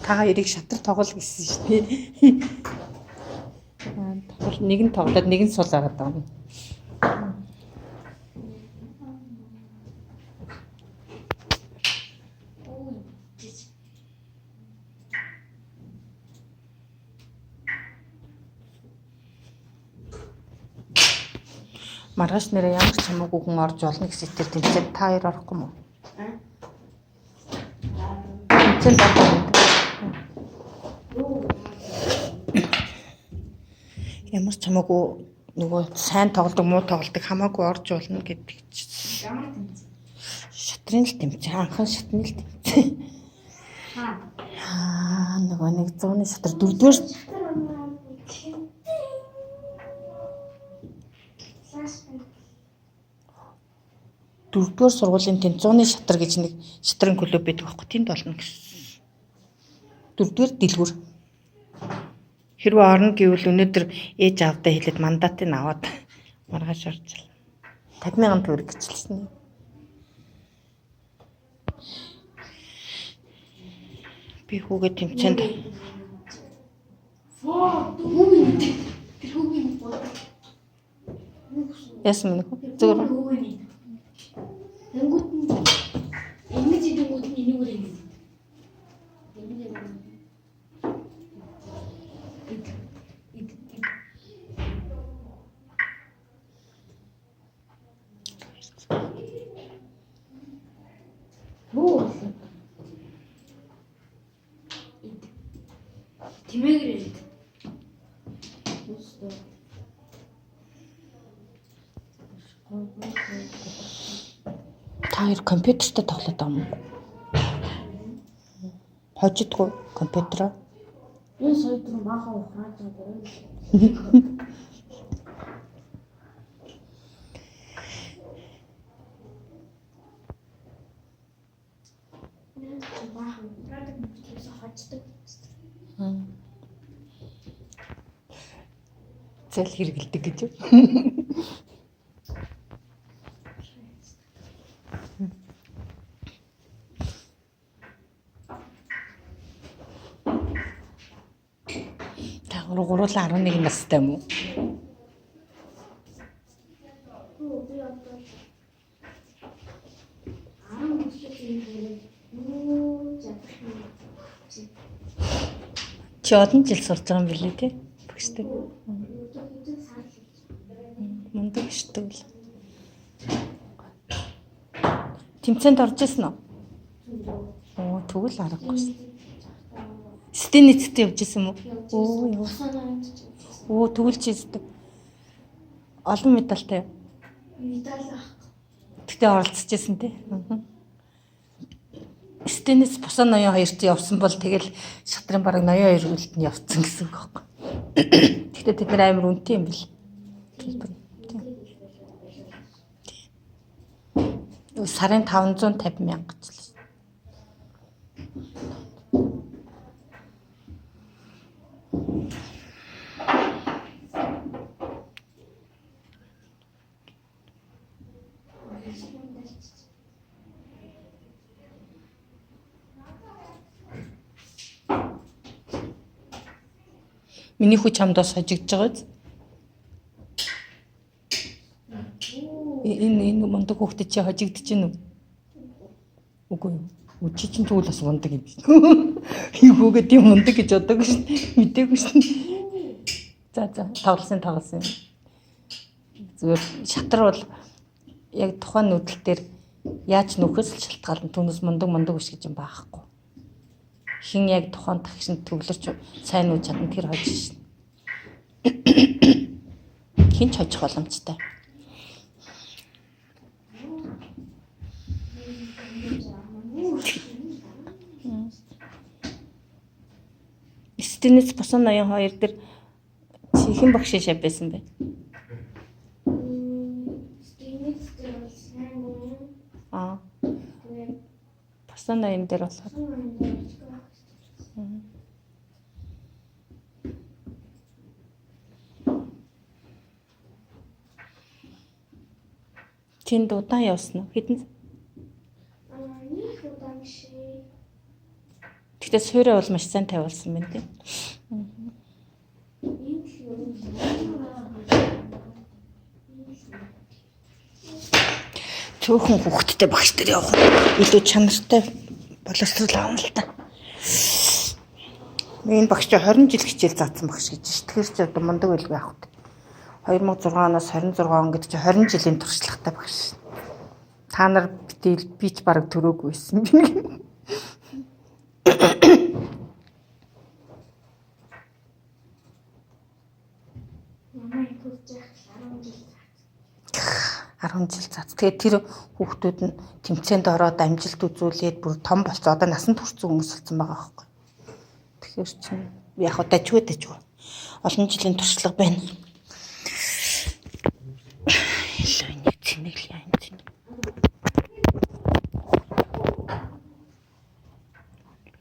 та хоёрыг шатар тоглол гэсэн шүү дээ. Тоглол нэг нь тоглоод нэг нь сул агаад байгаа юм. Маргааш нэрээ ямар ч хамаагүй хүн орж болно гэсэн итгэл тэмцээд та хоёр орохгүй мó? Тэмцээнд орох. Ямар ч хамаагүй нөгөө сайн тоглодог муу тоглодог хамаагүй орж болно гэдэг чинь. Ямар тэмцээ? Шатрын л тэмцээ. Анхан шатны л тэмцээ. Нөгөө нэг 100-ны шатар дөрөвдүгээр дөрөвдүгээр сургуулийн тэнцооны шатар гэж нэг шатрын клуб байдаг байхгүй тэнд болно гэсэн. Дөрөвдүгээр дэлгүүр. Хэрвээ орно гэвэл өнөөдөр ээж аавдаа хэлээд мандатыг аваад маргааш орж ирнэ. 50,000 төгрөг гिचэлсэн. Би хүүгээ тэмцээнд. Тэр хүүгийн бод. Яасан мэнэ хөө? Зөвөр. Тэнгүүд нь ингэж идэнгүүд нь энийгээр ингэж. Боо. Тимээгрээд. Та хоёр компьютертэй тоглоод байгаа юм уу? Хожидгүй компьютероо. Энэ сойдрон баахан ухраад байгаа. Баахан ухраад компьютерээс хождог. Зэл хэрэгэлдэг гэж юу? Гуруула 11 настай юм уу? Чи олон жил сурж байгаа юм билээ тий? Багштай. Мундаг шүү дээ. Тэмцээнд орж ирсэн үү? Оо, тэгвэл аргагүй шүү. Стений цэцтэй явж исэн юм уу? Оо, тэгвэл чи зү. Олон медальтай. Медаль авах. Тэгтээ оролцож исэн тий. Стенис бусан ноён хоёрт явсан бол тэгэл шатрын бараг ноён хоёр үлд нь явцсан гэсэн үг байхгүй. Тэгтээ тэд нар амар үнэтэй юм бэл. Сарын 550,000 гэж л. Миний хүү чамдаас хожигдж байгаа биз? Энэ мундаг хүүхдэд чи хожигдож гин үү? Үгүй. Чи чинь тэгвэл бас мундаг юм биш. Хүүгээ тийм мундаг гэж бодоогүй шин. Мэдээгүй шин. За тоглосон. Зүгээр шатар бол яг тухайн нүүдэл дээр яаж нөхөс л шалтгаална. Түүнээс мундаг биш гэж юм баахгүй. Хин яг тухайн тагшин төвлөрч сайн уу чадна тэр хожиж шин. Хин ч хожих боломжтой. Стенис бусан ноён хоёр дээр чи хэн багш шав байсан бэ? Стенис дээр сайн уу? Бусан ноён дээр болохоор. Тэнд удаан явсан уу? Хэдэн? Нэг удаан шиг. Тэгтээ суурай бол маш сайн тавиулсан байна тийм. Цөөхөн хүүхдтэй багш нар явах илүү чанартай боловсрол аавна л та. Энэ багш чинь 20 жил хичээл заасан багш гэж ш. Тэгэхээр ч одоо мундаг байлгүй яах вэ? 2006 оноос 26 он гэдэг чинь 20 жилийн туршлагатай багш. Та нар би ч бараг төрөөгүй байсан. Манай хүүхдтэй 10 жил цац. Тэгээд тэр хүүхдүүд нь тэмцээнд ороод амжилт үзүүлээд бүр том болцоо. Одоо насанд хүрсэн хүмүүс болсон байгаа байхгүй. Тэгэхээр чинь яг дажгүй. Олон жилийн туршлага байна. Илүү нэг цэнэглээ.